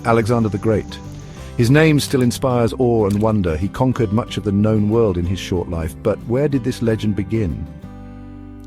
Alexander the Great. His name still inspires awe and wonder. He conquered much of the known world in his short life, but where did this legend begin?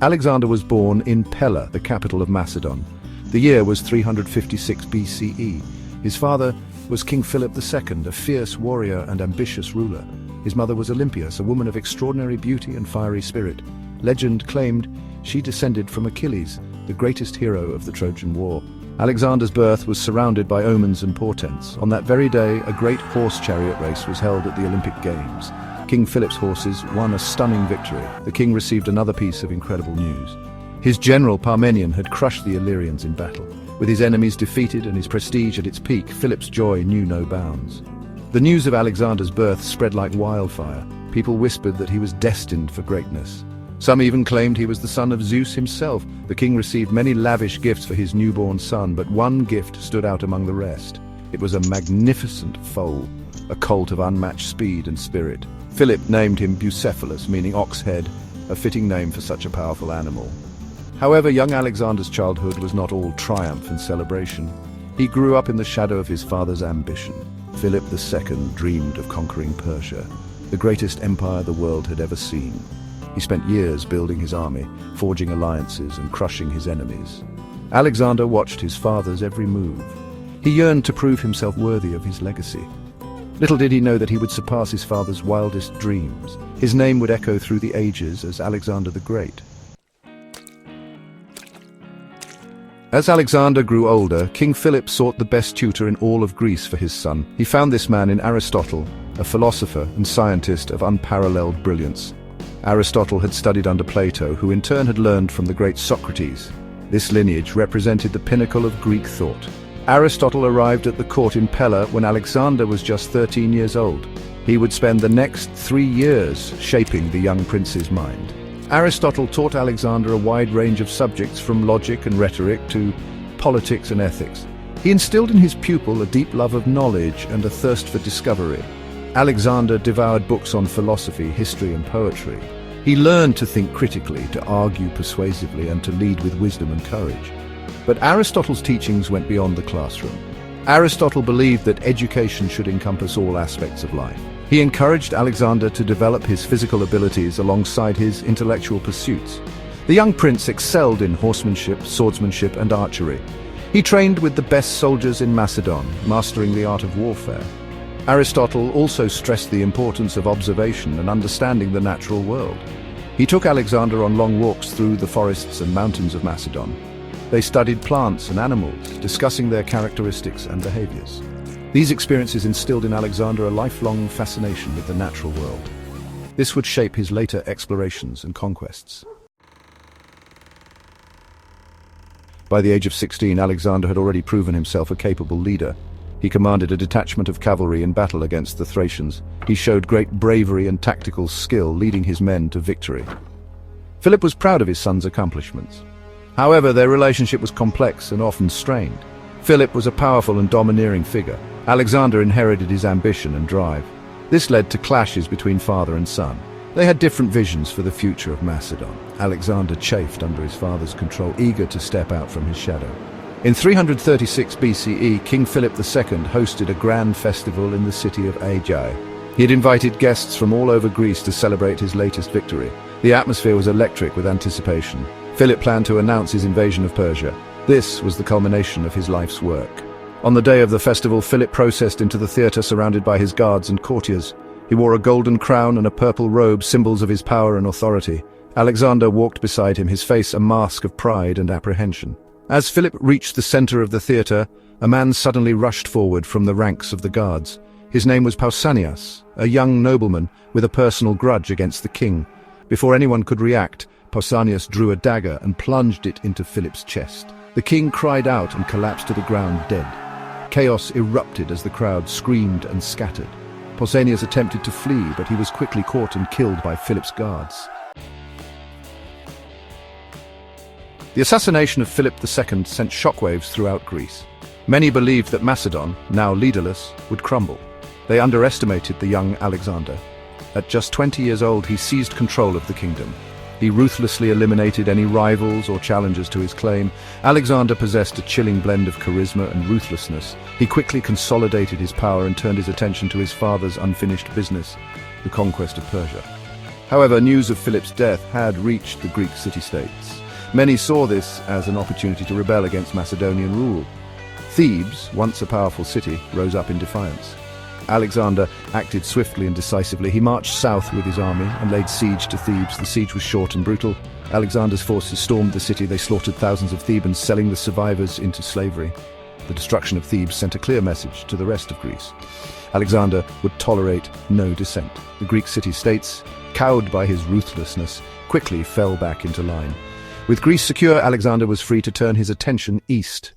Alexander was born in Pella, the capital of Macedon. The year was 356 BCE. His father was King Philip II, a fierce warrior and ambitious ruler. His mother was Olympias, a woman of extraordinary beauty and fiery spirit. Legend claimed she descended from Achilles, the greatest hero of the Trojan War. Alexander's birth was surrounded by omens and portents. On that very day, a great horse chariot race was held at the Olympic Games. King Philip's horses won a stunning victory. The king received another piece of incredible news. His general Parmenion had crushed the Illyrians in battle. With his enemies defeated and his prestige at its peak, Philip's joy knew no bounds. The news of Alexander's birth spread like wildfire. People whispered that he was destined for greatness. Some even claimed he was the son of Zeus himself. The king received many lavish gifts for his newborn son, but one gift stood out among the rest. It was a magnificent foal, a colt of unmatched speed and spirit. Philip named him Bucephalus, meaning ox head, a fitting name for such a powerful animal. However, young Alexander's childhood was not all triumph and celebration. He grew up in the shadow of his father's ambition. Philip II dreamed of conquering Persia, the greatest empire the world had ever seen. He spent years building his army, forging alliances and crushing his enemies. Alexander watched his father's every move. He yearned to prove himself worthy of his legacy. Little did he know that he would surpass his father's wildest dreams. His name would echo through the ages as Alexander the Great. As Alexander grew older, King Philip sought the best tutor in all of Greece for his son. He found this man in Aristotle, a philosopher and scientist of unparalleled brilliance. Aristotle had studied under Plato, who in turn had learned from the great Socrates. This lineage represented the pinnacle of Greek thought. Aristotle arrived at the court in Pella when Alexander was just 13 years old. He would spend the next 3 years shaping the young prince's mind. Aristotle taught Alexander a wide range of subjects, from logic and rhetoric to politics and ethics. He instilled in his pupil a deep love of knowledge and a thirst for discovery. Alexander devoured books on philosophy, history, and poetry. He learned to think critically, to argue persuasively, and to lead with wisdom and courage. But Aristotle's teachings went beyond the classroom. Aristotle believed that education should encompass all aspects of life. He encouraged Alexander to develop his physical abilities alongside his intellectual pursuits. The young prince excelled in horsemanship, swordsmanship, and archery. He trained with the best soldiers in Macedon, mastering the art of warfare. Aristotle also stressed the importance of observation and understanding the natural world. He took Alexander on long walks through the forests and mountains of Macedon. They studied plants and animals, discussing their characteristics and behaviors. These experiences instilled in Alexander a lifelong fascination with the natural world. This would shape his later explorations and conquests. By the age of 16, Alexander had already proven himself a capable leader. He commanded a detachment of cavalry in battle against the Thracians. He showed great bravery and tactical skill, leading his men to victory. Philip was proud of his son's accomplishments. However, their relationship was complex and often strained. Philip was a powerful and domineering figure. Alexander inherited his ambition and drive. This led to clashes between father and son. They had different visions for the future of Macedon. Alexander chafed under his father's control, eager to step out from his shadow. In 336 BCE, King Philip II hosted a grand festival in the city of Aegae. He had invited guests from all over Greece to celebrate his latest victory. The atmosphere was electric with anticipation. Philip planned to announce his invasion of Persia. This was the culmination of his life's work. On the day of the festival, Philip processed into the theatre surrounded by his guards and courtiers. He wore a golden crown and a purple robe, symbols of his power and authority. Alexander walked beside him, his face a mask of pride and apprehension. As Philip reached the center of the theatre, a man suddenly rushed forward from the ranks of the guards. His name was Pausanias, a young nobleman with a personal grudge against the king. Before anyone could react, Pausanias drew a dagger and plunged it into Philip's chest. The king cried out and collapsed to the ground dead. Chaos erupted as the crowd screamed and scattered. Pausanias attempted to flee, but he was quickly caught and killed by Philip's guards. The assassination of Philip II sent shockwaves throughout Greece. Many believed that Macedon, now leaderless, would crumble. They underestimated the young Alexander. At just 20 years old, he seized control of the kingdom. He ruthlessly eliminated any rivals or challengers to his claim. Alexander possessed a chilling blend of charisma and ruthlessness. He quickly consolidated his power and turned his attention to his father's unfinished business, the conquest of Persia. However, news of Philip's death had reached the Greek city-states. Many saw this as an opportunity to rebel against Macedonian rule. Thebes, once a powerful city, rose up in defiance. Alexander acted swiftly and decisively. He marched south with his army and laid siege to Thebes. The siege was short and brutal. Alexander's forces stormed the city. They slaughtered thousands of Thebans, selling the survivors into slavery. The destruction of Thebes sent a clear message to the rest of Greece. Alexander would tolerate no dissent. The Greek city-states, cowed by his ruthlessness, quickly fell back into line. With Greece secure, Alexander was free to turn his attention east.